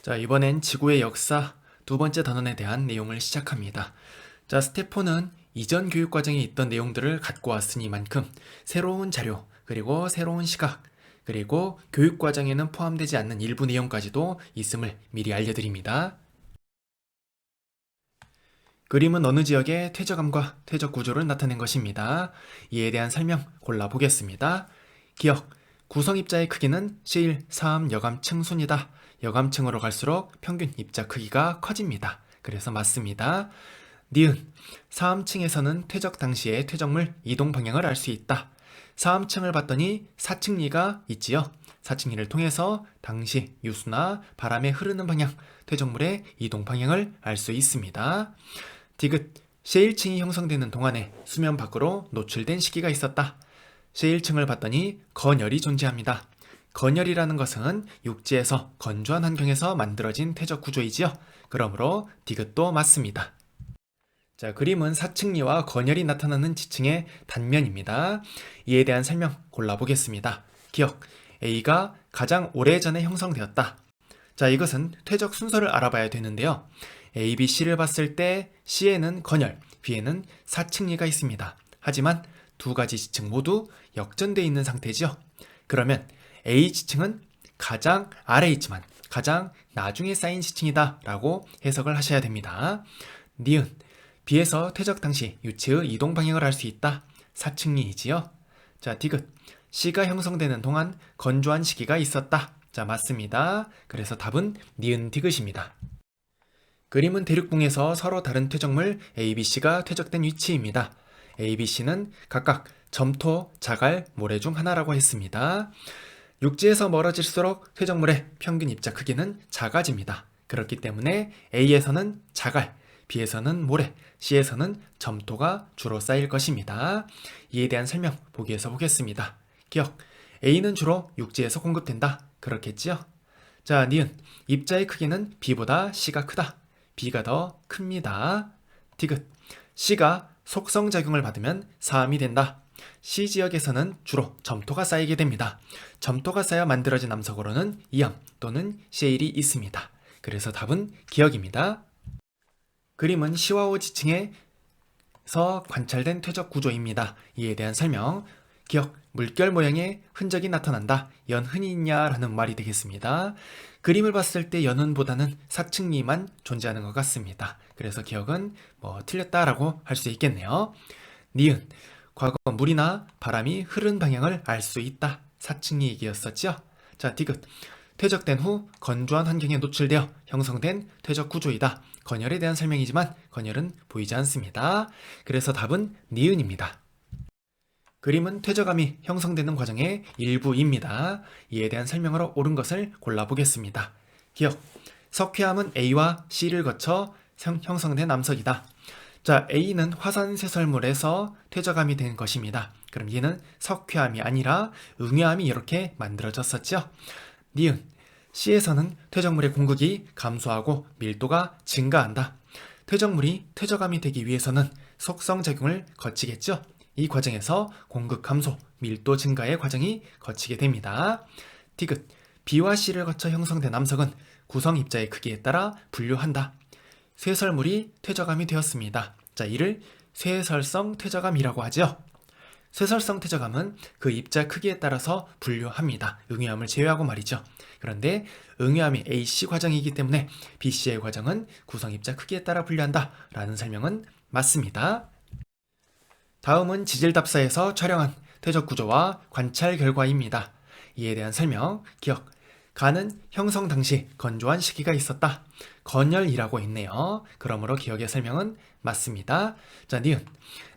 자, 이번엔 지구의 역사 두 번째 단원에 대한 내용을 시작합니다. 자, 스텝 4는 이전 교육과정에 있던 내용들을 갖고 왔으니만큼 새로운 자료, 그리고 새로운 시각, 그리고 교육과정에는 포함되지 않는 일부 내용까지도 있음을 미리 알려드립니다. 그림은 어느 지역의 퇴적암과 퇴적 구조를 나타낸 것입니다. 이에 대한 설명 골라보겠습니다. 기억, 구성 입자의 크기는 실, 사암, 여감층 순이다. 여감층으로 갈수록 평균 입자 크기가 커집니다. 그래서 맞습니다. 니은, 사암층에서는 퇴적 당시의 퇴적물 이동 방향을 알 수 있다. 사암층을 봤더니 사층리가 있지요. 사층리를 통해서 당시 유수나 바람의 흐르는 방향, 퇴적물의 이동 방향을 알 수 있습니다. 디귿, 셰일층이 형성되는 동안에 수면 밖으로 노출된 시기가 있었다. 셰일층을 봤더니 건열이 존재합니다. 건열이라는 것은 육지에서 건조한 환경에서 만들어진 퇴적 구조이지요. 그러므로 디귿도 맞습니다. 자, 그림은 사층리와 건열이 나타나는 지층의 단면입니다. 이에 대한 설명 골라보겠습니다. 기억, A가 가장 오래전에 형성되었다. 자, 이것은 퇴적 순서를 알아봐야 되는데요. A, B, C를 봤을 때 C에는 건열, B에는 사층리가 있습니다. 하지만 두 가지 지층 모두 역전되어 있는 상태죠. 그러면 A 지층은 가장 아래에 있지만 가장 나중에 쌓인 지층이다 라고 해석을 하셔야 됩니다. 니은, B에서 퇴적 당시 유체의 이동 방향을 알 수 있다. 사층리이지요. 자, 디귿, C가 형성되는 동안 건조한 시기가 있었다. 자, 맞습니다. 그래서 답은 니은 디귿입니다. 그림은 대륙붕에서 서로 다른 퇴적물 A, B, C가 퇴적된 위치입니다. A, B, C는 각각 점토, 자갈, 모래 중 하나라고 했습니다. 육지에서 멀어질수록 퇴적물의 평균 입자 크기는 작아집니다. 그렇기 때문에 A에서는 자갈, B에서는 모래, C에서는 점토가 주로 쌓일 것입니다. 이에 대한 설명 보기에서 보겠습니다. 기억, A는 주로 육지에서 공급된다. 그렇겠지요? 자, 니은, 입자의 크기는 B보다 C가 크다. B가 더 큽니다. 디귿, C가 속성작용을 받으면 사암이 된다. C 지역에서는 주로 점토가 쌓이게 됩니다. 점토가 쌓여 만들어진 암석으로는 이암 또는 셰일이 있습니다. 그래서 답은 기억입니다. 그림은 C와 O 지층에서 관찰된 퇴적 구조입니다. 이에 대한 설명, 기억, 물결 모양의 흔적이 나타난다. 연흔이 있냐라는 말이 되겠습니다. 그림을 봤을 때 연흔보다는 사층리만 존재하는 것 같습니다. 그래서 기억은 틀렸다라고 할 수 있겠네요. 니은, 과거 물이나 바람이 흐른 방향을 알 수 있다. 사층리 얘기였었죠. 자, 디귿, 퇴적된 후 건조한 환경에 노출되어 형성된 퇴적 구조이다. 건열에 대한 설명이지만 건열은 보이지 않습니다. 그래서 답은 니은입니다. 그림은 퇴적암이 형성되는 과정의 일부입니다. 이에 대한 설명으로 옳은 것을 골라보겠습니다. 기억, 석회암은 A와 C를 거쳐 형성된 암석이다. 자, A는 화산쇄설물에서 퇴적암이 된 것입니다. 그럼 얘는 석회암이 아니라 응애암이 이렇게 만들어졌었죠. 니은, C에서는 퇴적물의 공급이 감소하고 밀도가 증가한다. 퇴적물이 퇴적암이 되기 위해서는 속성작용을 거치겠죠. 이 과정에서 공급 감소, 밀도 증가의 과정이 거치게 됩니다. 디귿, B와 C를 거쳐 형성된 암석은 구성 입자의 크기에 따라 분류한다. 쇄설물이 퇴적암이 되었습니다. 자, 이를 쇄설성 퇴적암이라고 하죠. 쇄설성 퇴적암은 그 입자 크기에 따라서 분류합니다. 응애암을 제외하고 말이죠. 그런데 응애암이 AC 과정이기 때문에 BC의 과정은 구성 입자 크기에 따라 분류한다 라는 설명은 맞습니다. 다음은 지질답사에서 촬영한 퇴적 구조와 관찰 결과입니다. 이에 대한 설명, 기억, 가는 형성 당시 건조한 시기가 있었다. 건열이라고 있네요. 그러므로 기억의 설명은 맞습니다. 자, 니은,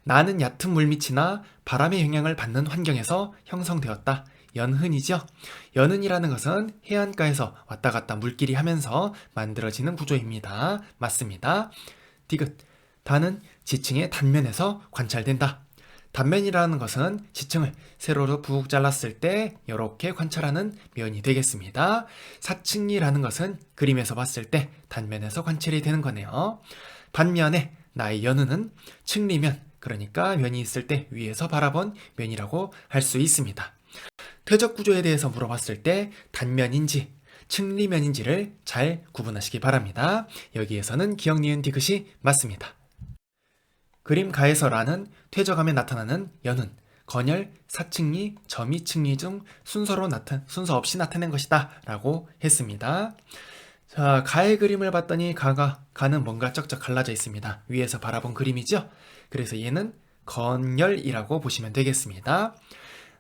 나는 얕은 물밑이나 바람의 영향을 받는 환경에서 형성되었다. 연흔이죠. 연흔이라는 것은 해안가에서 왔다 갔다 물길이 하면서 만들어지는 구조입니다. 맞습니다. 디귿, 다는 지층의 단면에서 관찰된다. 단면이라는 것은 지층을 세로로 푹 잘랐을 때 이렇게 관찰하는 면이 되겠습니다. 사층리라는 것은 그림에서 봤을 때 단면에서 관찰이 되는 거네요. 반면에 나의 연은은 층리면, 그러니까 면이 있을 때 위에서 바라본 면이라고 할 수 있습니다. 퇴적 구조에 대해서 물어봤을 때 단면인지 층리면인지를 잘 구분하시기 바랍니다. 여기에서는 기역, 니은, 디귿이 맞습니다. 그림 가에서 라는 퇴적함에 나타나는 연은 건열, 사층리, 점이층리 중 순서 없이 나타낸 것이다 라고 했습니다. 자, 가의 그림을 봤더니 가는 뭔가 쩍쩍 갈라져 있습니다. 위에서 바라본 그림이죠? 그래서 얘는 건열이라고 보시면 되겠습니다.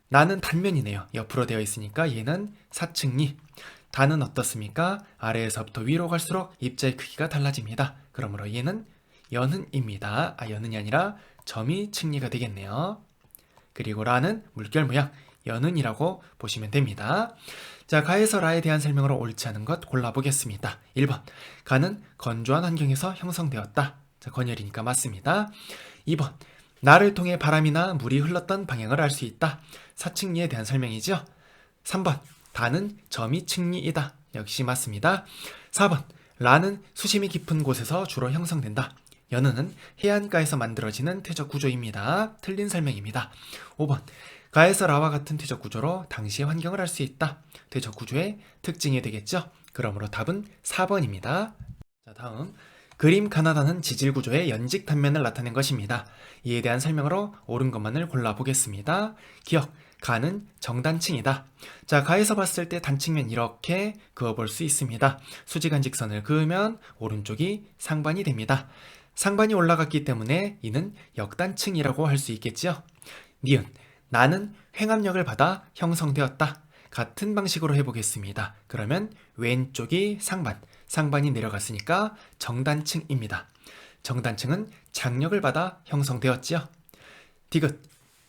나는 단면이네요. 옆으로 되어 있으니까 얘는 사층리. 다는 어떻습니까? 아래에서부터 위로 갈수록 입자의 크기가 달라집니다. 그러므로 얘는 연흔입니다. 연흔이 아니라 점이 층리가 되겠네요. 그리고 라는 물결 모양, 연흔이라고 보시면 됩니다. 자, 가에서 라에 대한 설명으로 옳지 않은 것 골라보겠습니다. 1번, 가는 건조한 환경에서 형성되었다. 자, 건열이니까 맞습니다. 2번, 나를 통해 바람이나 물이 흘렀던 방향을 알 수 있다. 사층리에 대한 설명이죠. 3번, 다는 점이 층리이다. 역시 맞습니다. 4번, 라는 수심이 깊은 곳에서 주로 형성된다. 연은은 해안가에서 만들어지는 퇴적 구조입니다. 틀린 설명입니다. 5번, 가에서 라와 같은 퇴적 구조로 당시의 환경을 알 수 있다. 퇴적 구조의 특징이 되겠죠. 그러므로 답은 4번입니다. 자, 다음 그림 가나다는 지질 구조의 연직 단면을 나타낸 것입니다. 이에 대한 설명으로 옳은 것만을 골라보겠습니다. 기억, 가는 정단층이다. 자, 가에서 봤을 때 단층면 이렇게 그어볼 수 있습니다. 수직한 직선을 그으면 오른쪽이 상반이 됩니다. 상반이 올라갔기 때문에 이는 역단층이라고 할 수 있겠죠. 니은, 나는 횡압력을 받아 형성되었다. 같은 방식으로 해보겠습니다. 그러면 왼쪽이 상반, 상반이 내려갔으니까 정단층입니다. 정단층은 장력을 받아 형성되었지요. 디귿,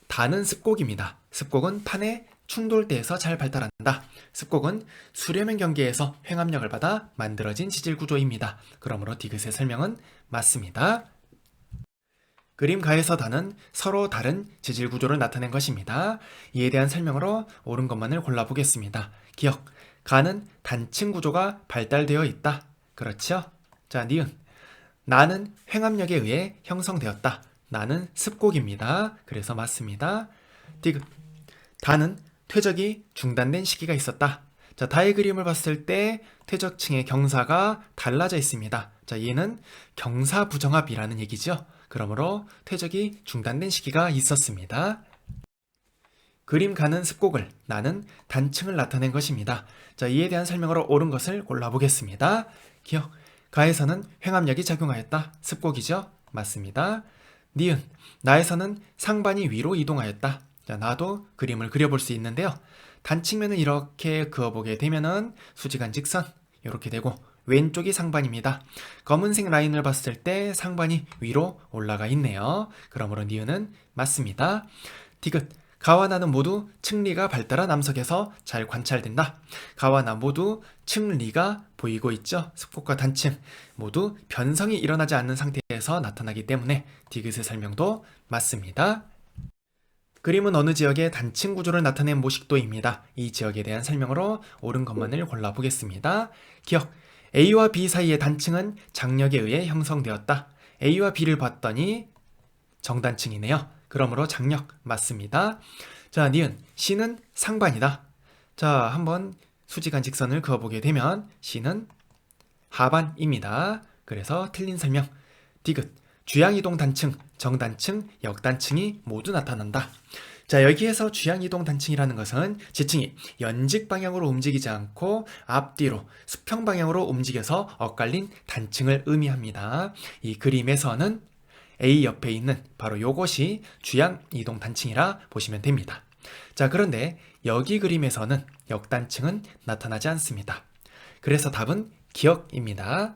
다는 습곡입니다. 습곡은 판의 충돌대에서 잘 발달한다. 습곡은 수렴형 경계에서 횡압력을 받아 만들어진 지질 구조입니다. 그러므로 디귿의 설명은 맞습니다. 그림 가에서 다는 서로 다른 지질 구조를 나타낸 것입니다. 이에 대한 설명으로 옳은 것만을 골라보겠습니다. 기억, 가는 단층 구조가 발달되어 있다. 그렇죠? 자, 니은, 나는 횡압력에 의해 형성되었다. 나는 습곡입니다. 그래서 맞습니다. 디귿, 다는 퇴적이 중단된 시기가 있었다. 자, 다의 그림을 봤을 때 퇴적층의 경사가 달라져 있습니다. 자, 얘는 경사 부정합이라는 얘기죠. 그러므로 퇴적이 중단된 시기가 있었습니다. 그림 가는 습곡을, 나는 단층을 나타낸 것입니다. 자, 이에 대한 설명으로 옳은 것을 골라보겠습니다. 기억, 가에서는 횡압력이 작용하였다. 습곡이죠? 맞습니다. 니은, 나에서는 상반이 위로 이동하였다. 자, 나도 그림을 그려볼 수 있는데요. 단측면을 이렇게 그어보게 되면은 수직한 직선 이렇게 되고 왼쪽이 상반입니다. 검은색 라인을 봤을 때 상반이 위로 올라가 있네요. 그러므로 니은은 맞습니다. 디귿, 가와 나는 모두 층리가 발달한 암석에서 잘 관찰된다. 가와 나 모두 층리가 보이고 있죠. 습곡과 단층 모두 변성이 일어나지 않는 상태에서 나타나기 때문에 디귿의 설명도 맞습니다. 그림은 어느 지역의 단층 구조를 나타낸 모식도입니다. 이 지역에 대한 설명으로 옳은 것만을 골라보겠습니다. 기억, A와 B 사이의 단층은 장력에 의해 형성되었다. A와 B를 봤더니 정단층이네요. 그러므로 장력 맞습니다. 자, 니은, C는 상반이다. 자, 한번 수직한 직선을 그어보게 되면 C는 하반입니다. 그래서 틀린 설명. 디귿, 주양이동 단층, 정단층, 역단층이 모두 나타난다. 자, 여기에서 주양이동 단층이라는 것은 지층이 연직 방향으로 움직이지 않고 앞뒤로 수평 방향으로 움직여서 엇갈린 단층을 의미합니다. 이 그림에서는 A 옆에 있는 바로 요것이 주양이동 단층이라 보시면 됩니다. 자, 그런데 여기 그림에서는 역단층은 나타나지 않습니다. 그래서 답은 기역입니다.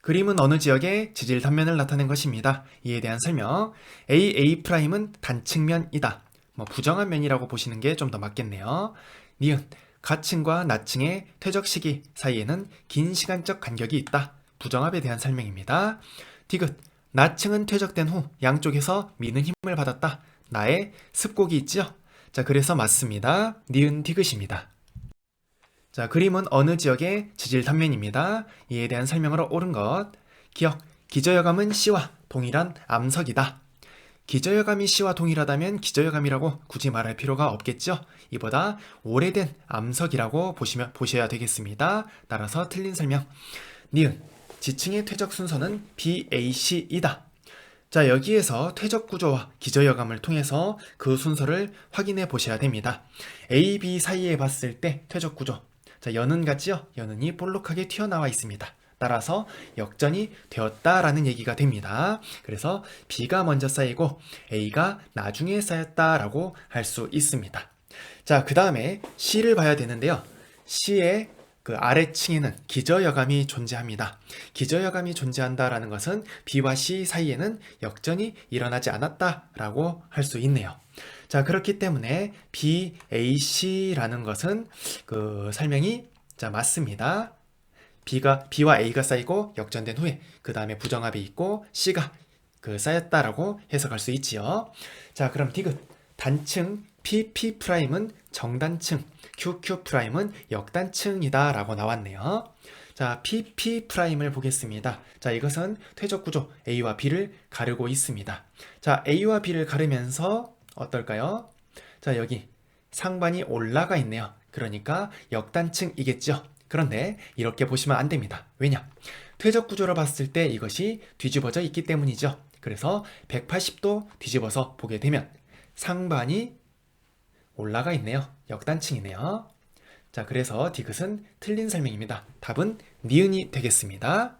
그림은 어느 지역의 지질 단면을 나타낸 것입니다. 이에 대한 설명. A'은 단층면이다. 부정한 면이라고 보시는 게 좀 더 맞겠네요. 니은, 가층과 나층의 퇴적 시기 사이에는 긴 시간적 간격이 있다. 부정합에 대한 설명입니다. 디귿, 나층은 퇴적된 후 양쪽에서 미는 힘을 받았다. 나의 습곡이 있죠? 자, 그래서 맞습니다. 니은 디귿입니다. 자, 그림은 어느 지역의 지질 단면입니다. 이에 대한 설명으로 옳은 것. 기억, 기저여감은 C와 동일한 암석이다. 기저여감이 C와 동일하다면 기저여감이라고 굳이 말할 필요가 없겠죠? 이보다 오래된 암석이라고 보셔야 되겠습니다. 따라서 틀린 설명. 니은, 지층의 퇴적 순서는 BAC이다. 자, 여기에서 퇴적 구조와 기저여감을 통해서 그 순서를 확인해 보셔야 됩니다. A, B 사이에 봤을 때 퇴적 구조. 자, 연은 같지요? 연은이 볼록하게 튀어나와 있습니다. 따라서 역전이 되었다라는 얘기가 됩니다. 그래서 B가 먼저 쌓이고 A가 나중에 쌓였다라고 할 수 있습니다. 자, 그 다음에 C를 봐야 되는데요. C의 그 아래층에는 기저여감이 존재합니다. 기저여감이 존재한다라는 것은 B와 C 사이에는 역전이 일어나지 않았다라고 할 수 있네요. 자, 그렇기 때문에 BAC라는 것은 그 설명이 맞습니다. B와 A가 쌓이고 역전된 후에 그 다음에 부정합이 있고 C가 쌓였다라고 해석할 수 있지요. 자, 그럼 디귿 단층 PP'은 정단층, QQ'은 역단층이다 라고 나왔네요. 자, PP'을 보겠습니다. 자, 이것은 퇴적 구조 A와 B를 가르고 있습니다. 자, A와 B를 가르면서 어떨까요? 자, 여기 상반이 올라가 있네요. 그러니까 역단층이겠죠. 그런데 이렇게 보시면 안 됩니다. 왜냐? 퇴적 구조를 봤을 때 이것이 뒤집어져 있기 때문이죠. 그래서 180도 뒤집어서 보게 되면 상반이 올라가 있네요. 역단층이네요. 자, 그래서 디귿은 틀린 설명입니다. 답은 니은이 되겠습니다.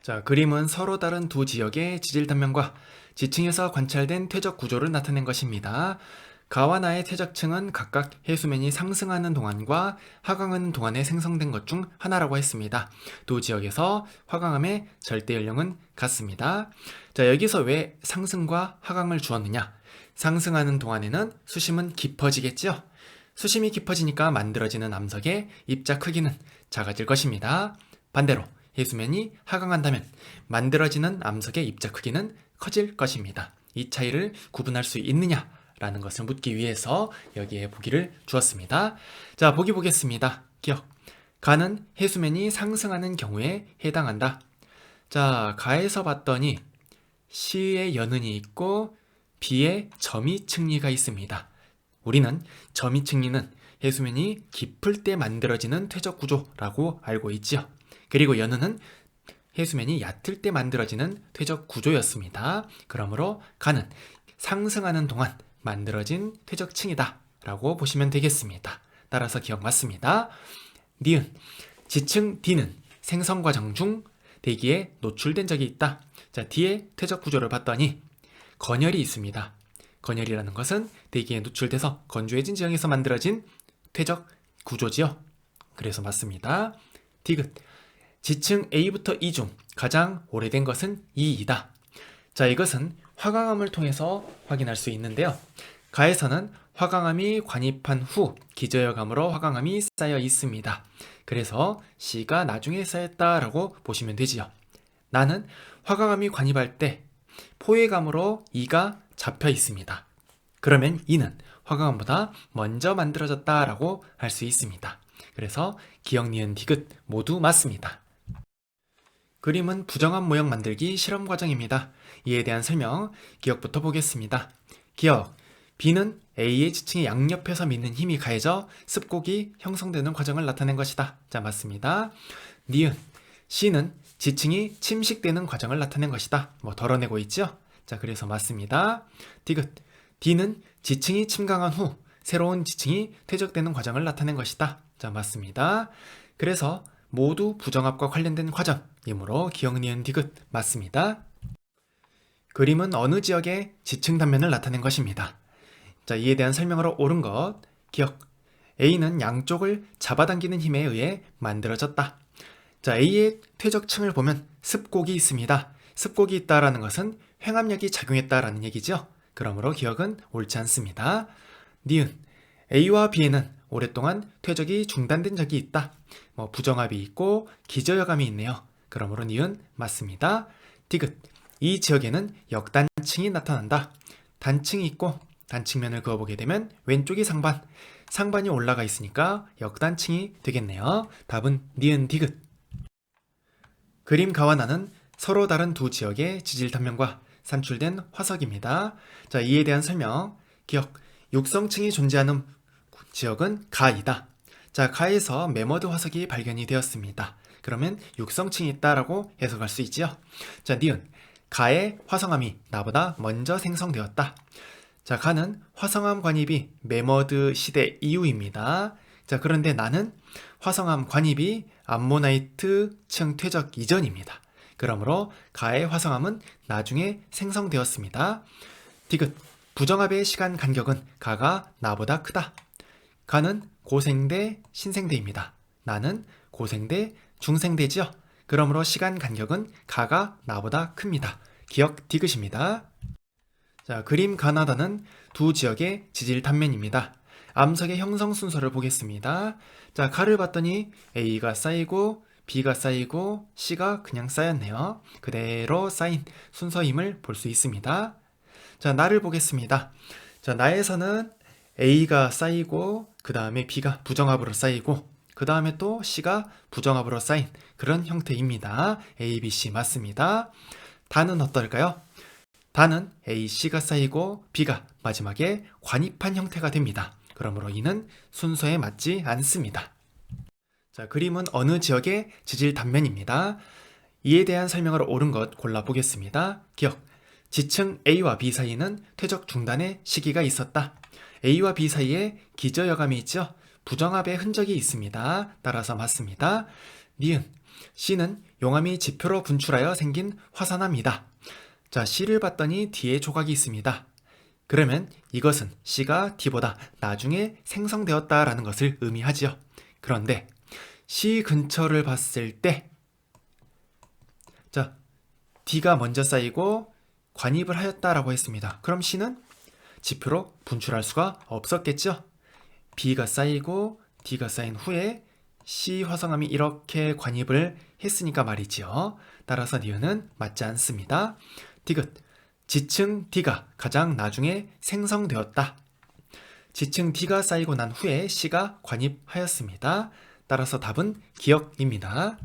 자, 그림은 서로 다른 두 지역의 지질 단면과 지층에서 관찰된 퇴적 구조를 나타낸 것입니다. 가와 나의 퇴적층은 각각 해수면이 상승하는 동안과 하강하는 동안에 생성된 것 중 하나라고 했습니다. 두 지역에서 화강암의 절대 연령은 같습니다. 자, 여기서 왜 상승과 하강을 주었느냐? 상승하는 동안에는 수심은 깊어지겠죠? 수심이 깊어지니까 만들어지는 암석의 입자 크기는 작아질 것입니다. 반대로 해수면이 하강한다면 만들어지는 암석의 입자 크기는 커질 것입니다. 이 차이를 구분할 수 있느냐? 라는 것을 묻기 위해서 여기에 보기를 주었습니다. 자, 보기 보겠습니다. 기억. 가는 해수면이 상승하는 경우에 해당한다. 자, 가에서 봤더니 C의 연은이 있고 B의 점이층리가 있습니다. 우리는 점이층리는 해수면이 깊을 때 만들어지는 퇴적 구조라고 알고 있지요. 그리고 연은은 해수면이 얕을 때 만들어지는 퇴적 구조였습니다. 그러므로 가는 상승하는 동안 만들어진 퇴적층이다 라고 보시면 되겠습니다. 따라서 기억 맞습니다. 니은, 지층 D는 생성 과정 중 대기에 노출된 적이 있다. 자, D의 퇴적 구조를 봤더니 건열이 있습니다. 건열이라는 것은 대기에 노출돼서 건조해진 지형에서 만들어진 퇴적 구조지요. 그래서 맞습니다. 디귿, 지층 A부터 E 중 가장 오래된 것은 E이다. 자, 이것은 화강암을 통해서 확인할 수 있는데요. 가에서는 화강암이 관입한 후 기저여감으로 화강암이 쌓여 있습니다. 그래서 C가 나중에 쌓였다라고 보시면 되지요. 나는 화강암이 관입할 때 포획암으로 E가 잡혀 있습니다. 그러면 E는 화강암보다 먼저 만들어졌다라고 할 수 있습니다. 그래서 기억, 니은, 디귿 모두 맞습니다. 그림은 부정합 모형 만들기 실험 과정입니다. 이에 대한 설명, 기억부터 보겠습니다. 기억, B는 A의 지층의 양옆에서 믿는 힘이 가해져 습곡이 형성되는 과정을 나타낸 것이다. 자, 맞습니다. 니은, C는 지층이 침식되는 과정을 나타낸 것이다. 덜어내고 있죠? 자, 그래서 맞습니다. 디귿, D는 지층이 침강한 후 새로운 지층이 퇴적되는 과정을 나타낸 것이다. 자, 맞습니다. 그래서 모두 부정합과 관련된 과정이므로 기억, 니은, 디귿 맞습니다. 그림은 어느 지역의 지층 단면을 나타낸 것입니다. 자, 이에 대한 설명으로 옳은 것, 기억. A는 양쪽을 잡아당기는 힘에 의해 만들어졌다. 자, A의 퇴적층을 보면 습곡이 있습니다. 습곡이 있다라는 것은 횡압력이 작용했다라는 얘기죠. 그러므로 기억은 옳지 않습니다. 니은, A와 B에는 오랫동안 퇴적이 중단된 적이 있다. 부정합이 있고 기저여감이 있네요. 그러므로 니은 맞습니다. 디귿, 이 지역에는 역단층이 나타난다. 단층이 있고 단층면을 그어보게 되면 왼쪽이 상반, 상반이 올라가 있으니까 역단층이 되겠네요. 답은 니은, 디귿. 그림 가와 나는 서로 다른 두 지역의 지질 단면과 산출된 화석입니다. 자, 이에 대한 설명. 기억. 육성층이 존재하는 지역은 가이다. 자, 가에서 매머드 화석이 발견이 되었습니다. 그러면 육성층이 있다라고 해석할 수 있지요. 자, 니은. 가의 화성암이 나보다 먼저 생성되었다. 자, 가는 화성암 관입이 매머드 시대 이후입니다. 자, 그런데 나는 화성암 관입이 암모나이트 층 퇴적 이전입니다. 그러므로 가의 화성암은 나중에 생성되었습니다. 디귿. 부정합의 시간 간격은 가가 나보다 크다. 가는 고생대 신생대입니다. 나는 고생대 중생대지요. 그러므로 시간 간격은 가가 나보다 큽니다. 기억 디귿입니다. 자, 그림 가나다는 두 지역의 지질 단면입니다. 암석의 형성 순서를 보겠습니다. 자, 가를 봤더니 A가 쌓이고 B가 쌓이고 C가 그냥 쌓였네요. 그대로 쌓인 순서임을 볼 수 있습니다. 자, 나를 보겠습니다. 자, 나에서는 A가 쌓이고 그 다음에 B가 부정합으로 쌓이고 그 다음에 또 C가 부정합으로 쌓인 그런 형태입니다. A, B, C 맞습니다. 다는 어떨까요? 다는 A, C가 쌓이고 B가 마지막에 관입한 형태가 됩니다. 그러므로 이는 순서에 맞지 않습니다. 자, 그림은 어느 지역의 지질 단면입니다. 이에 대한 설명을 옳은 것 골라보겠습니다. 기억. 지층 A와 B 사이는 퇴적 중단의 시기가 있었다. A와 B 사이에 기저여감이 있죠. 부정합의 흔적이 있습니다. 따라서 맞습니다. 니은. C는 용암이 지표로 분출하여 생긴 화산암이다. 자, C를 봤더니 D에 조각이 있습니다. 그러면 이것은 C가 D보다 나중에 생성되었다라는 것을 의미하지요. 그런데 C 근처를 봤을 때 자, D가 먼저 쌓이고 관입을 하였다라고 했습니다. 그럼 C는 지표로 분출할 수가 없었겠죠? B가 쌓이고 D가 쌓인 후에 C 화성암이 이렇게 관입을 했으니까 말이지요. 따라서 니은은 맞지 않습니다. 디귿. 지층 D가 가장 나중에 생성되었다. 지층 D가 쌓이고 난 후에 C가 관입하였습니다. 따라서 답은 기억입니다.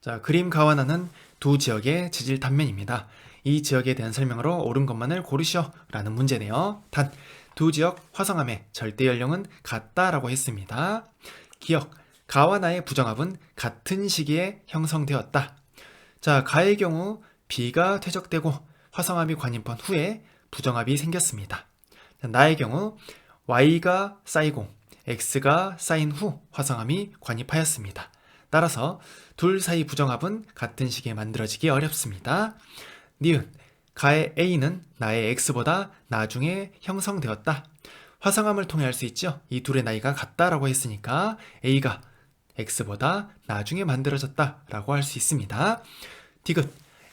자, 그림 가와나는 두 지역의 지질 단면입니다. 이 지역에 대한 설명으로 옳은 것만을 고르시오 라는 문제네요. 단, 두 지역 화성암의 절대 연령은 같다라고 했습니다. 기억. 가와 나의 부정합은 같은 시기에 형성되었다. 자, 가의 경우 B가 퇴적되고 화성암이 관입한 후에 부정합이 생겼습니다. 나의 경우 Y가 쌓이고 X가 쌓인 후 화성암이 관입하였습니다. 따라서 둘 사이 부정합은 같은 시기에 만들어지기 어렵습니다. 니은. 가의 A는 나의 X보다 나중에 형성되었다. 화성암을 통해 알 수 있죠. 이 둘의 나이가 같다라고 했으니까 A가 X보다 나중에 만들어졌다라고 할 수 있습니다. 디귿.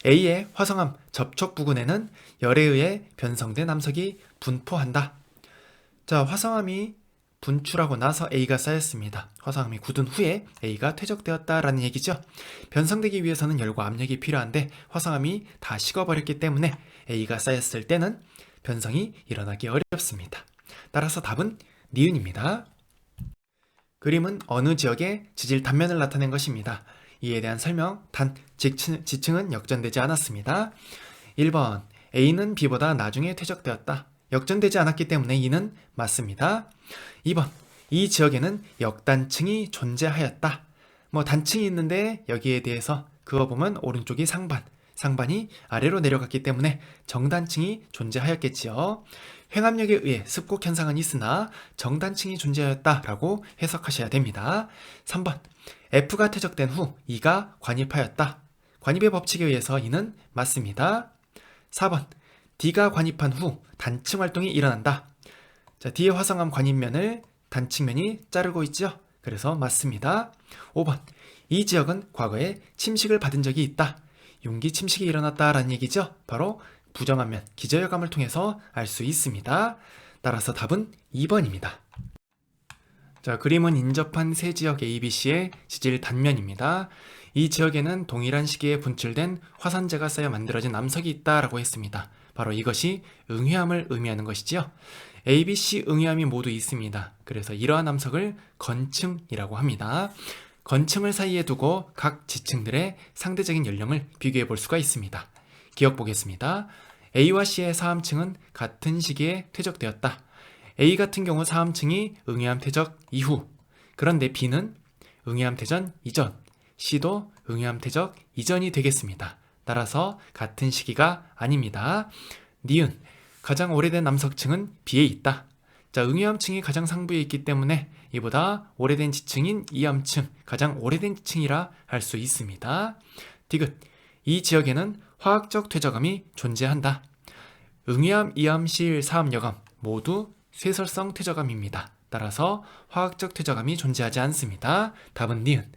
A의 화성암 접촉 부근에는 열에 의해 변성된 암석이 분포한다. 자, 화성암이 분출하고 나서 A가 쌓였습니다. 화성암이 굳은 후에 A가 퇴적되었다라는 얘기죠. 변성되기 위해서는 열과 압력이 필요한데 화성암이 다 식어버렸기 때문에 A가 쌓였을 때는 변성이 일어나기 어렵습니다. 따라서 답은 니은입니다. 그림은 어느 지역의 지질 단면을 나타낸 것입니다. 이에 대한 설명. 단, 지층은 역전되지 않았습니다. 1번. A는 B보다 나중에 퇴적되었다. 역전되지 않았기 때문에 이는 맞습니다. 2번. 이 지역에는 역단층이 존재하였다. 단층이 있는데 여기에 대해서 그어보면 오른쪽이 상반이 아래로 내려갔기 때문에 정단층이 존재하였겠지요. 횡압력에 의해 습곡 현상은 있으나 정단층이 존재하였다라고 해석하셔야 됩니다. 3번. F가 퇴적된 후 E가 관입하였다. 관입의 법칙에 의해서 이는 맞습니다. 4번. D가 관입한 후 단층 활동이 일어난다. 자, D의 화성암 관입면을 단층면이 자르고 있죠. 그래서 맞습니다. 5번. 이 지역은 과거에 침식을 받은 적이 있다. 융기 침식이 일어났다라는 얘기죠. 바로 부정합면 기저여감을 통해서 알 수 있습니다. 따라서 답은 2번입니다. 자, 그림은 인접한 세 지역 ABC의 지질 단면입니다. 이 지역에는 동일한 시기에 분출된 화산재가 쌓여 만들어진 암석이 있다라고 했습니다. 바로 이것이 응회암을 의미하는 것이지요. ABC 응회암이 모두 있습니다. 그래서 이러한 암석을 건층이라고 합니다. 건층을 사이에 두고 각 지층들의 상대적인 연령을 비교해 볼 수가 있습니다. 기억 보겠습니다. A와 C의 사함층은 같은 시기에 퇴적되었다. A 같은 경우 사함층이 응해암 퇴적 이후, 그런데 B는 응해암 퇴전 이전, C도 응해암 퇴적 이전이 되겠습니다. 따라서 같은 시기가 아닙니다. 니은, 가장 오래된 남석층은 B에 있다. 자, 응해암층이 가장 상부에 있기 때문에 이보다 오래된 지층인 이암층, 가장 오래된 지층이라 할 수 있습니다. 디귿, 이 지역에는 화학적 퇴적암이 존재한다. 응해암, 이암, 시일, 사암, 여암 모두 쇠설성 퇴적암입니다. 따라서 화학적 퇴적암이 존재하지 않습니다. 답은 니은.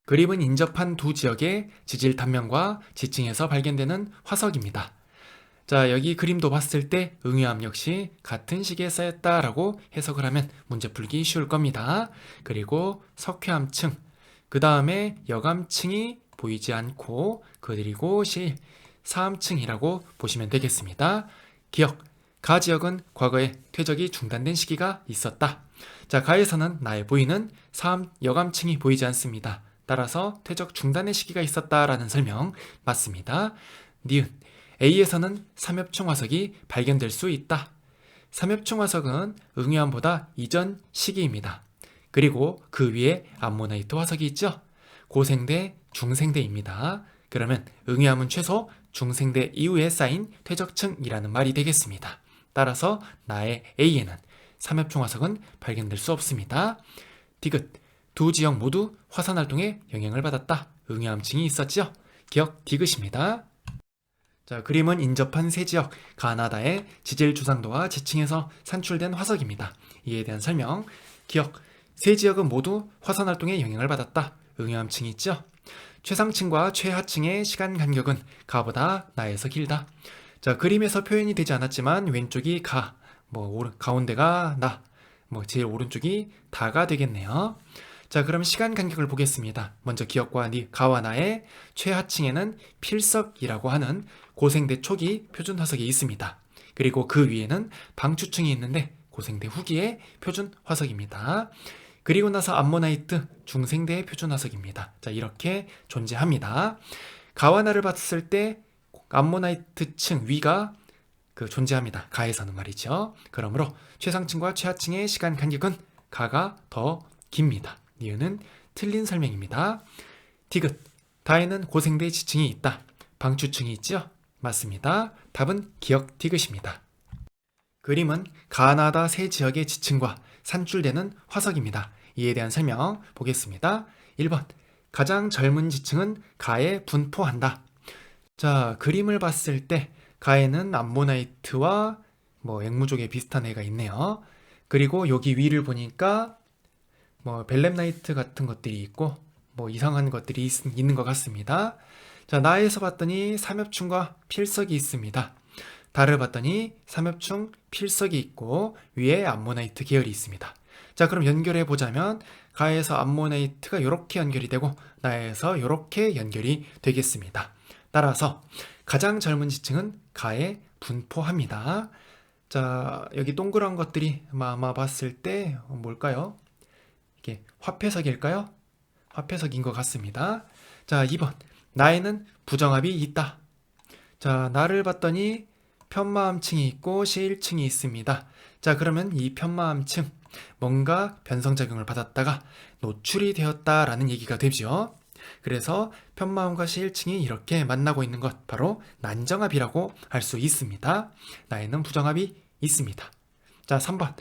그림은 인접한 두 지역의 지질 단면과 지층에서 발견되는 화석입니다. 자, 여기 그림도 봤을 때 응해암 역시 같은 시기에 쌓였다라고 해석을 하면 문제 풀기 쉬울 겁니다. 그리고 석회암층, 그 다음에 여암층이 보이지 않고 그리고 시일, 사암층이라고 보시면 되겠습니다. 기억, 가 지역은 과거에 퇴적이 중단된 시기가 있었다. 자, 가에서는 나에 보이는 사암, 여암층이 보이지 않습니다. 따라서 퇴적 중단의 시기가 있었다라는 설명 맞습니다. 니은, A에서는 삼엽충 화석이 발견될 수 있다. 삼엽충 화석은 응해암보다 이전 시기입니다. 그리고 그 위에 암모나이트 화석이 있죠. 고생대, 중생대입니다. 그러면 응해암은 최소 중생대 이후에 쌓인 퇴적층이라는 말이 되겠습니다. 따라서 나의 A에는 삼엽충 화석은 발견될 수 없습니다. 디귿, 두 지역 모두 화산활동에 영향을 받았다. 응해암층이 있었죠. 기억 디귿입니다. 자, 그림은 인접한 세 지역, 가나다의 지질 주상도와 지층에서 산출된 화석입니다. 이에 대한 설명, 기억, 세 지역은 모두 화산활동에 영향을 받았다. 응해암층이 있죠. 최상층과 최하층의 시간 간격은 가보다 나에서 길다. 자, 그림에서 표현이 되지 않았지만 왼쪽이 가, 가운데가 나, 제일 오른쪽이 다가 되겠네요. 자, 그럼 시간 간격을 보겠습니다. 먼저 기억과 가와 나의 최하층에는 필석이라고 하는 고생대 초기 표준 화석이 있습니다. 그리고 그 위에는 방추층이 있는데 고생대 후기의 표준 화석입니다. 그리고 나서 암모나이트 중생대의 표준 화석입니다. 자, 이렇게 존재합니다. 가와 나를 봤을 때 암모나이트층 위가 존재합니다. 가에서는 말이죠. 그러므로 최상층과 최하층의 시간 간격은 가가 더 깁니다. 이유는 틀린 설명입니다. 디귿, 다에는 고생대 지층이 있다. 방추층이 있죠? 맞습니다. 답은 기억 디귿입니다. 그림은 가나다 세 지역의 지층과 산출되는 화석입니다. 이에 대한 설명 보겠습니다. 1번, 가장 젊은 지층은 가에 분포한다. 자, 그림을 봤을 때 가에는 암모나이트와 앵무족에 비슷한 애가 있네요. 그리고 여기 위를 보니까 벨렘나이트 같은 것들이 있고 이상한 것들이 있는 것 같습니다. 자, 나에서 봤더니 삼엽충과 필석이 있습니다. 달을 봤더니 삼엽충, 필석이 있고 위에 암모나이트 계열이 있습니다. 자, 그럼 연결해 보자면 가에서 암모나이트가 이렇게 연결이 되고 나에서 이렇게 연결이 되겠습니다. 따라서 가장 젊은 지층은 가에 분포합니다. 자, 여기 동그란 것들이 아마 봤을 때 뭘까요? 이게 화폐석일까요? 화폐석인 것 같습니다. 자, 2번, 나에는 부정합이 있다. 자, 나를 봤더니 편마암층이 있고 시일층이 있습니다. 자, 그러면 이 편마암층 뭔가 변성작용을 받았다가 노출이 되었다라는 얘기가 되죠. 그래서 편마암과 시일층이 이렇게 만나고 있는 것, 바로 난정합이라고 할 수 있습니다. 나에는 부정합이 있습니다. 자, 3번,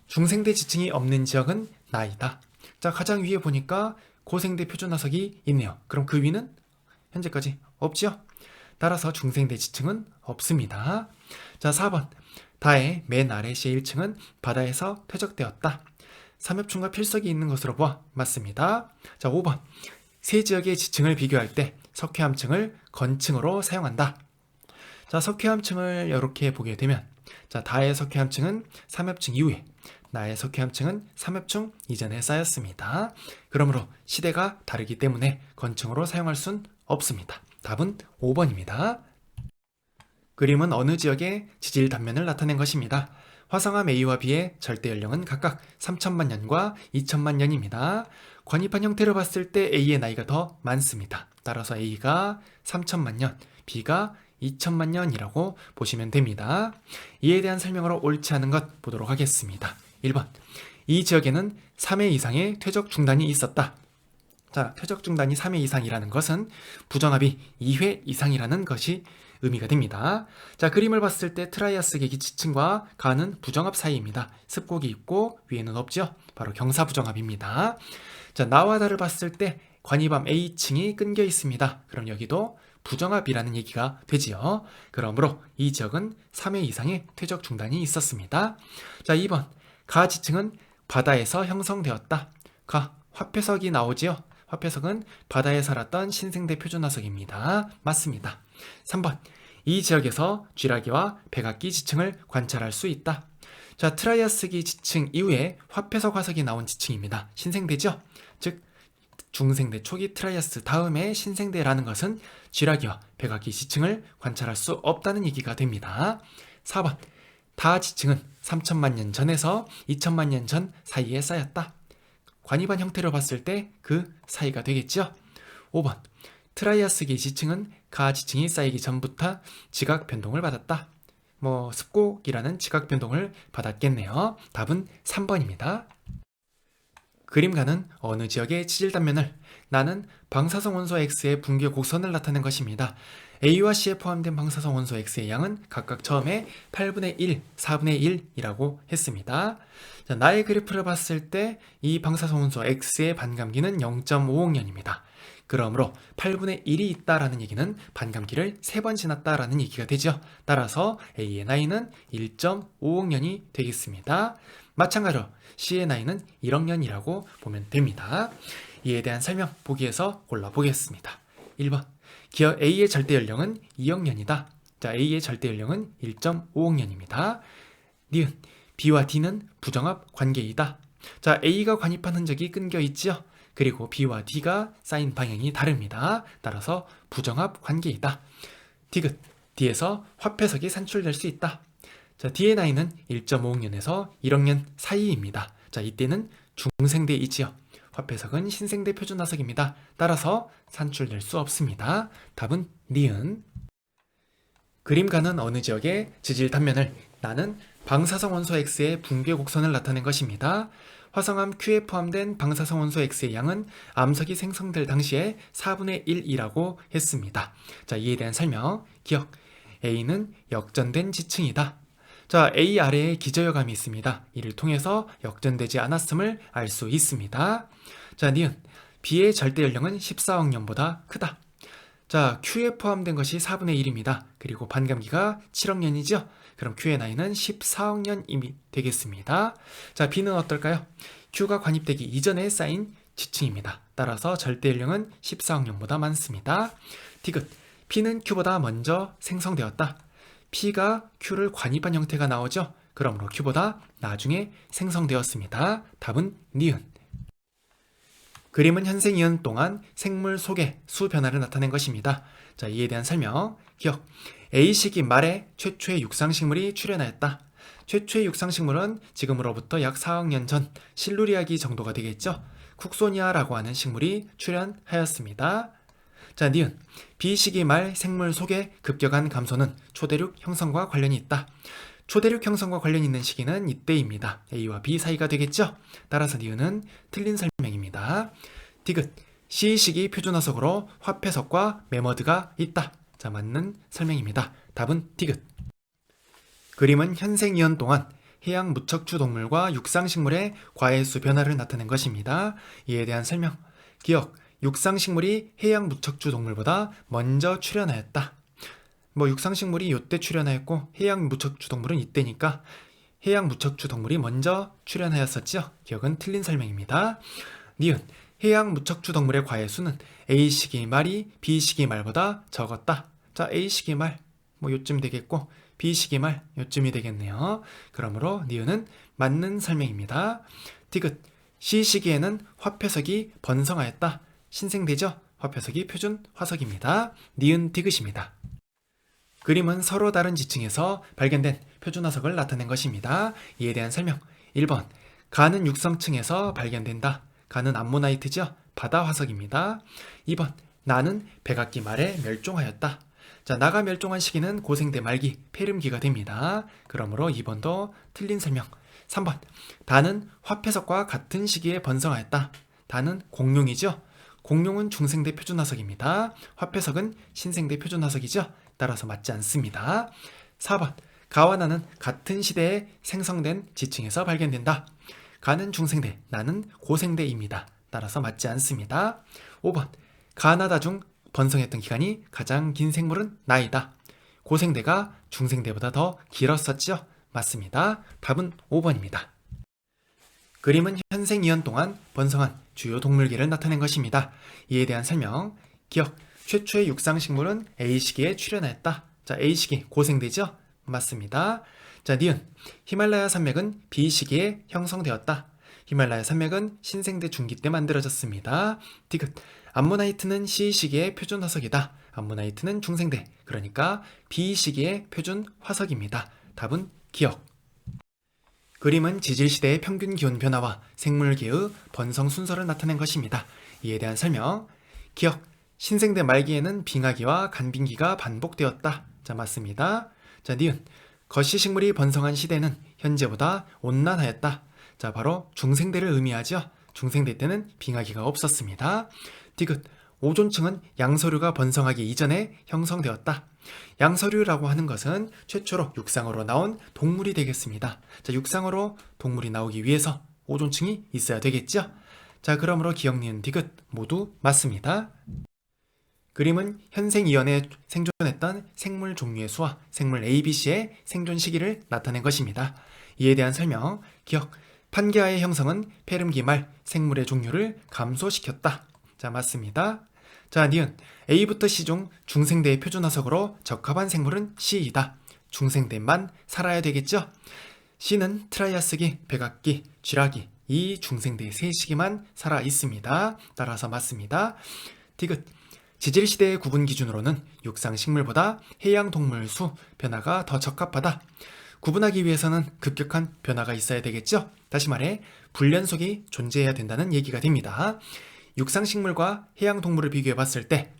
중생대 지층이 없는 지역은 나이다. 자, 가장 위에 보니까 고생대 표준 화석이 있네요. 그럼 그 위는 현재까지 없죠? 따라서 중생대 지층은 없습니다. 자, 4번, 다의 맨 아래 시일층은 바다에서 퇴적되었다. 삼엽충과 필석이 있는 것으로 보아 맞습니다. 자, 5번, 세 지역의 지층을 비교할 때 석회암층을 건층으로 사용한다. 자, 석회암층을 이렇게 보게 되면, 자, 다의 석회암층은 삼엽층 이후에, 나의 석회암층은 삼엽충 이전에 쌓였습니다. 그러므로 시대가 다르기 때문에 건층으로 사용할 순 없습니다. 답은 5번입니다. 그림은 어느 지역의 지질 단면을 나타낸 것입니다. 화성암 A와 B의 절대 연령은 각각 3천만 년과 2천만 년입니다. 관입한 형태로 봤을 때 A의 나이가 더 많습니다. 따라서 A가 3천만 년, B가 2천만 년이라고 보시면 됩니다. 이에 대한 설명으로 옳지 않은 것 보도록 하겠습니다. 1번. 이 지역에는 3회 이상의 퇴적 중단이 있었다. 자, 퇴적 중단이 3회 이상이라는 것은 부정합이 2회 이상이라는 것이 의미가 됩니다. 자, 그림을 봤을 때 트라이아스 계기 지층과 가는 부정합 사이입니다. 습곡이 있고 위에는 없죠. 바로 경사부정합입니다. 자, 나와 다를 봤을 때 관이밤 A층이 끊겨 있습니다. 그럼 여기도 부정합이라는 얘기가 되지요. 그러므로 이 지역은 3회 이상의 퇴적 중단이 있었습니다. 자, 2번. 가 지층은 바다에서 형성되었다. 가, 화폐석이 나오지요. 화폐석은 바다에 살았던 신생대 표준화석입니다. 맞습니다. 3번. 이 지역에서 쥐라기와 백악기 지층을 관찰할 수 있다. 자, 트라이아스기 지층 이후에 화폐석 화석이 나온 지층입니다. 신생대죠? 즉 중생대 초기 트라이아스 다음에 신생대라는 것은 쥐라기와 백악기 지층을 관찰할 수 없다는 얘기가 됩니다. 4번. 다 지층은 3천만 년 전에서 2천만 년 전 사이에 쌓였다. 관이반 형태로 봤을 때 그 사이가 되겠죠. 5번. 트라이아스기 지층은 가 지층이 쌓이기 전부터 지각 변동을 받았다. 습곡이라는 지각 변동을 받았겠네요. 답은 3번입니다. 그림가는 어느 지역의 치질 단면을 나는 방사성 원소 X의 붕괴 곡선을 나타낸 것입니다. A와 C에 포함된 방사성 원소 X의 양은 각각 처음에 8분의 1, 4분의 1이라고 했습니다. 자, 나의 그래프를 봤을 때 이 방사성 원소 X의 반감기는 0.5억 년입니다. 그러므로 8분의 1이 있다라는 얘기는 반감기를 3번 지났다라는 얘기가 되죠. 따라서 A의 나이는 1.5억 년이 되겠습니다. 마찬가지로 C의 나이는 1억 년이라고 보면 됩니다. 이에 대한 설명 보기에서 골라보겠습니다. 1번. 기어 A의 절대 연령은 2억 년이다. 자, A의 절대 연령은 1.5억 년입니다. 니은. B와 D는 부정합 관계이다. 자, A가 관입한 흔적이 끊겨 있지요. 그리고 B와 D가 쌓인 방향이 다릅니다. 따라서 부정합 관계이다. 디귿. D에서 화폐석이 산출될 수 있다. 자, D의 나이는 1.5억 년에서 1억 년 사이입니다. 자, 이때는 중생대이지요. 화폐석은 신생대 표준화석입니다. 따라서 산출될 수 없습니다. 답은 니은. 그림가는 어느 지역의 지질 단면을 나는 방사성 원소 X의 붕괴 곡선을 나타낸 것입니다. 화성암 Q에 포함된 방사성 원소 X의 양은 암석이 생성될 당시에 4분의 1이라고 했습니다. 자, 이에 대한 설명. 기억. A는 역전된 지층이다. 자, A 아래에 기저여감이 있습니다. 이를 통해서 역전되지 않았음을 알 수 있습니다. 자, 니은. B의 절대 연령은 14억 년보다 크다. 자, Q에 포함된 것이 4분의 1입니다. 그리고 반감기가 7억 년이죠? 그럼 Q의 나이는 14억 년이 되겠습니다. 자, B는 어떨까요? Q가 관입되기 이전에 쌓인 지층입니다. 따라서 절대 연령은 14억 년보다 많습니다. 디귿. P는 Q보다 먼저 생성되었다. P가 Q를 관입한 형태가 나오죠? 그러므로 Q보다 나중에 생성되었습니다. 답은 니은. 그림은 현생 이연 동안 생물 속의 수 변화를 나타낸 것입니다. 자, 이에 대한 설명. 기억. A시기 말에 최초의 육상식물이 출현하였다. 최초의 육상식물은 지금으로부터 약 4억 년 전 실루리아기 정도가 되겠죠. 쿡소니아라고 하는 식물이 출현하였습니다. 자, 니은. B시기 말 생물 속의 급격한 감소는 초대륙 형성과 관련이 있다. 초대륙 형성과 관련 있는 시기는 이때입니다. A와 B 사이가 되겠죠? 따라서 니은은 틀린 설명입니다. 디귿. C시기 표준화석으로 화폐석과 메머드가 있다. 자, 맞는 설명입니다. 답은 디귿. 그림은 현생 이연 동안 해양 무척추 동물과 육상식물의 과해수 변화를 나타낸 것입니다. 이에 대한 설명. 기억. 육상식물이 해양 무척추 동물보다 먼저 출현하였다. 육상식물이 이때 출현하였고 해양 무척추 동물은 이때니까 해양 무척추 동물이 먼저 출현하였었죠. 기억은 틀린 설명입니다. 니은. 해양 무척추 동물의 과해수는 A시기 말이 B시기 말보다 적었다. 자, A시기 말 요쯤 되겠고 B시기 말 요쯤이 되겠네요. 그러므로 니은은 맞는 설명입니다. 디귿. C시기에는 화폐석이 번성하였다. 신생대죠? 화폐석이 표준 화석입니다. 니은 디귿입니다. 그림은 서로 다른 지층에서 발견된 표준화석을 나타낸 것입니다. 이에 대한 설명. 1번. 가는 육성층에서 발견된다. 가는 암모나이트죠. 바다 화석입니다. 2번 나는 백악기 말에 멸종하였다. 자, 나가 멸종한 시기는 고생대 말기, 폐렴기가 됩니다. 그러므로 2번도 틀린 설명. 3번 다는 화폐석과 같은 시기에 번성하였다. 다는 공룡이죠. 공룡은 중생대 표준화석입니다. 화폐석은 신생대 표준화석이죠. 따라서 맞지 않습니다. 4번 가와 나는 같은 시대에 생성된 지층에서 발견된다. 가는 중생대, 나는 고생대입니다. 따라서 맞지 않습니다. 5번 가나다 중 번성했던 기간이 가장 긴 생물은 나이다. 고생대가 중생대보다 더 길었었죠. 맞습니다. 답은 5번입니다. 그림은 현생 2년 동안 번성한 주요 동물계를 나타낸 것입니다. 이에 대한 설명. 기억. 최초의 육상식물은 A시기에 출현하였다. 자, A시기 고생대죠? 맞습니다. 자, 니은. 히말라야 산맥은 B시기에 형성되었다. 히말라야 산맥은 신생대 중기 때 만들어졌습니다. 디귿. 암모나이트는 C시기의 표준 화석이다. 암모나이트는 중생대, 그러니까 B시기의 표준 화석입니다. 답은 기억. 그림은 지질시대의 평균 기온 변화와 생물계의 번성 순서를 나타낸 것입니다. 이에 대한 설명. 기억. 신생대 말기에는 빙하기와 간빙기가 반복되었다. 자, 맞습니다. 자, 니은. 거시식물이 번성한 시대는 현재보다 온난하였다. 자, 바로 중생대를 의미하죠. 중생대 때는 빙하기가 없었습니다. 디귿. 오존층은 양서류가 번성하기 이전에 형성되었다. 양서류라고 하는 것은 최초로 육상으로 나온 동물이 되겠습니다. 자, 육상으로 동물이 나오기 위해서 오존층이 있어야 되겠죠? 자, 그러므로 기억, 니은, 디귿 모두 맞습니다. 그림은 현생 이연에 생존했던 생물 종류의 수와 생물 ABC의 생존 시기를 나타낸 것입니다. 이에 대한 설명. 기억. 판게아의 형성은 폐렴기 말 생물의 종류를 감소시켰다. 자, 맞습니다. 자, 니은. A부터 C 중 중생대의 표준화석으로 적합한 생물은 C이다. 중생대만 살아야 되겠죠? C는 트라이아스기, 백악기, 쥐라기, 이 중생대 세 시기만 살아 있습니다. 따라서 맞습니다. 디귿. 지질시대의 구분 기준으로는 육상식물보다 해양동물 수 변화가 더 적합하다. 구분하기 위해서는 급격한 변화가 있어야 되겠죠? 다시 말해 불연속이 존재해야 된다는 얘기가 됩니다. 육상식물과 해양동물을 비교해봤을 때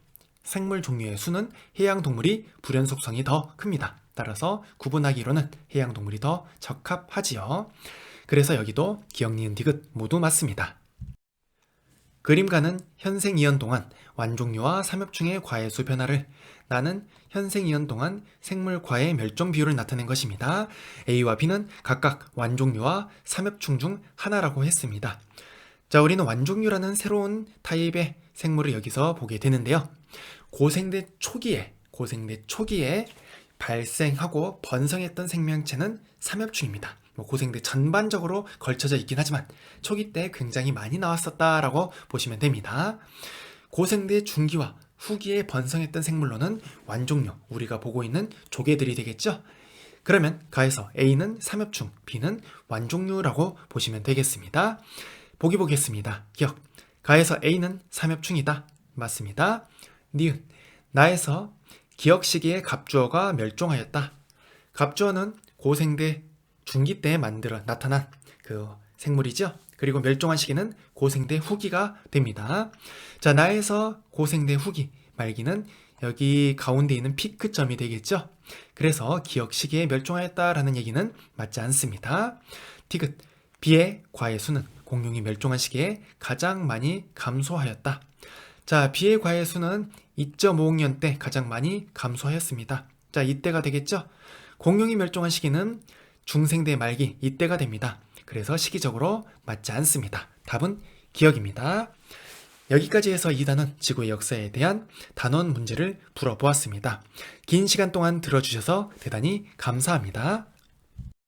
생물 종류의 수는 해양동물이 불연속성이 더 큽니다. 따라서 구분하기로는 해양동물이 더 적합하지요. 그래서 여기도 기억, 니은, 디귿 모두 맞습니다. 그림가는 현생 2년 동안 완종류와 삼엽충의 과해수 변화를, 나는 현생 2년 동안 생물 과해 멸종 비율을 나타낸 것입니다. A와 B는 각각 완종류와 삼엽충 중 하나라고 했습니다. 자, 우리는 완종류라는 새로운 타입의 생물을 여기서 보게 되는데요. 고생대 초기에 발생하고 번성했던 생명체는 삼엽충입니다. 고생대 전반적으로 걸쳐져 있긴 하지만 초기 때 굉장히 많이 나왔었다라고 보시면 됩니다. 고생대 중기와 후기에 번성했던 생물로는 완종류, 우리가 보고 있는 조개들이 되겠죠? 그러면 가에서 A는 삼엽충, B는 완종류라고 보시면 되겠습니다. 보기 보겠습니다. 기억. 가에서 A는 삼엽충이다. 맞습니다. 니은. 나에서 기억 시기에 갑주어가 멸종하였다. 갑주어는 고생대 중기 때에 나타난 그 생물이죠. 그리고 멸종한 시기는 고생대 후기가 됩니다. 자, 나에서 고생대 후기, 말기는 여기 가운데 있는 피크점이 되겠죠. 그래서 기억 시기에 멸종하였다라는 얘기는 맞지 않습니다. 디귿. B의 과해 수는 공룡이 멸종한 시기에 가장 많이 감소하였다. 자, B의 과해 수는 2.5억년 때 가장 많이 감소하였습니다. 자, 이때가 되겠죠. 공룡이 멸종한 시기는 중생대 말기, 이때가 됩니다. 그래서 시기적으로 맞지 않습니다. 답은 기억입니다. 여기까지 해서 2단원 지구의 역사에 대한 단원 문제를 풀어보았습니다. 긴 시간 동안 들어주셔서 대단히 감사합니다.